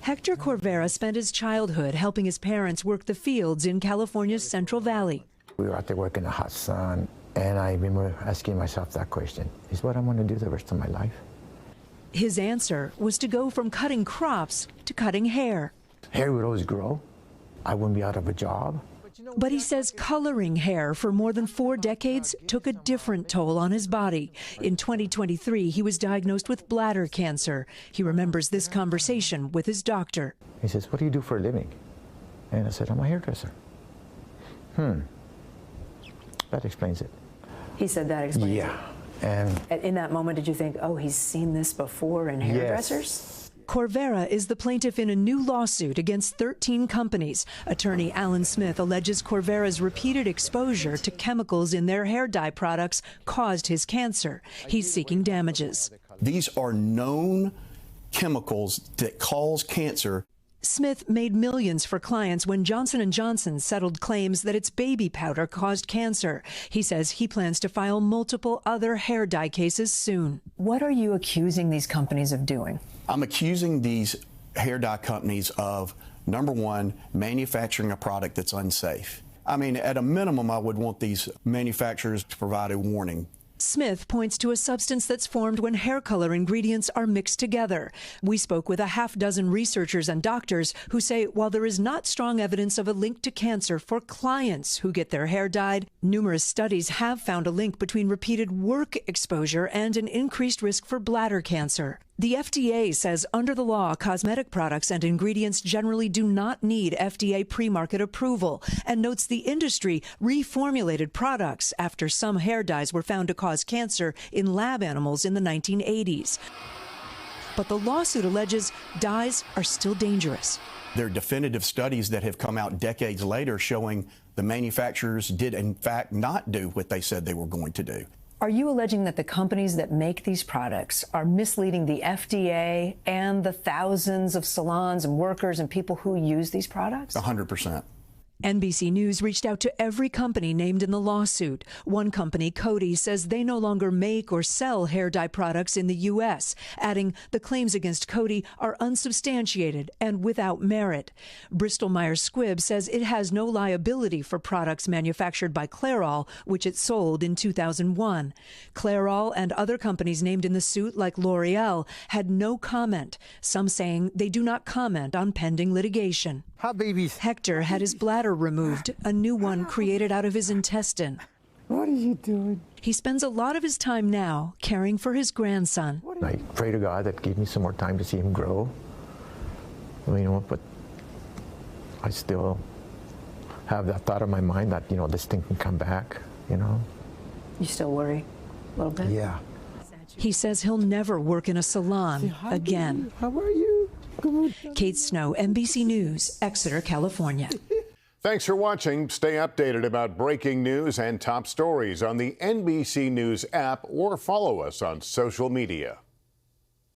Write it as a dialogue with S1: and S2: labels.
S1: Hector Corvera spent his childhood helping his parents work the fields in California's Central Valley.
S2: We were out there working in the hot sun, and I remember asking myself that question, is what I want to do the rest of my life?
S1: His answer was to go from cutting crops to cutting hair.
S2: Hair would always grow. I wouldn't be out of a job.
S1: But he says coloring hair for more than 4 decades took a different toll on his body. In 2023, he was diagnosed with bladder cancer. He remembers this conversation with his doctor.
S2: He says, what do you do for a living? And I said, I'm a hairdresser. That explains it.
S3: He said that explains it?
S2: Yeah. And
S3: in that moment, did you think, oh, he's seen this before in hairdressers?
S2: Yes.
S1: Corvera is the plaintiff in a new lawsuit against 13 companies. Attorney Alan Smith alleges Corvera's repeated exposure to chemicals in their hair dye products caused his cancer. He's seeking damages.
S4: These are known chemicals that cause cancer.
S1: Smith made millions for clients when Johnson & Johnson settled claims that its baby powder caused cancer. He says he plans to file multiple other hair dye cases soon.
S3: What are you accusing these companies of doing?
S4: I'm accusing these hair dye companies of, number one, manufacturing a product that's unsafe. I mean, at a minimum, I would want these manufacturers to provide a warning.
S1: Smith points to a substance that's formed when hair color ingredients are mixed together. We spoke with a half-dozen researchers and doctors who say while there is not strong evidence of a link to cancer for clients who get their hair dyed, numerous studies have found a link between repeated work exposure and an increased risk for bladder cancer. The FDA says under the law, cosmetic products and ingredients generally do not need FDA pre-market approval, and notes the industry reformulated products after some hair dyes were found to cause cancer in lab animals in the 1980s. But the lawsuit alleges dyes are still dangerous.
S4: There are definitive studies that have come out decades later showing the manufacturers did in fact not do what they said they were going to do.
S3: Are you alleging that the companies that make these products are misleading the FDA and the thousands of salons and workers and people who use these products?
S4: 100%.
S1: NBC News reached out to every company named in the lawsuit. One company, Coty, says they no longer make or sell hair dye products in the U.S., adding the claims against Coty are unsubstantiated and without merit. Bristol-Myers Squibb says it has no liability for products manufactured by Clairol, which it sold in 2001. Clairol and other companies named in the suit, like L'Oreal, had no comment, some saying they do not comment on pending litigation.
S2: Hi, babies.
S1: Hector had his bladder removed, a new one created out of his intestine.
S2: What are you doing?
S1: He spends a lot of his time now caring for his grandson.
S2: I pray to God that give me some more time to see him grow. You know, but I still have that thought in my mind that, you know, this thing can come back, you know.
S3: You still worry a little bit?
S2: Yeah.
S1: He says he'll never work in a salon again.
S2: How are you?
S1: Kate Snow, NBC News, Exeter, California.
S5: Thanks for watching. Stay updated about breaking news and top stories on the NBC News app or follow us on social media.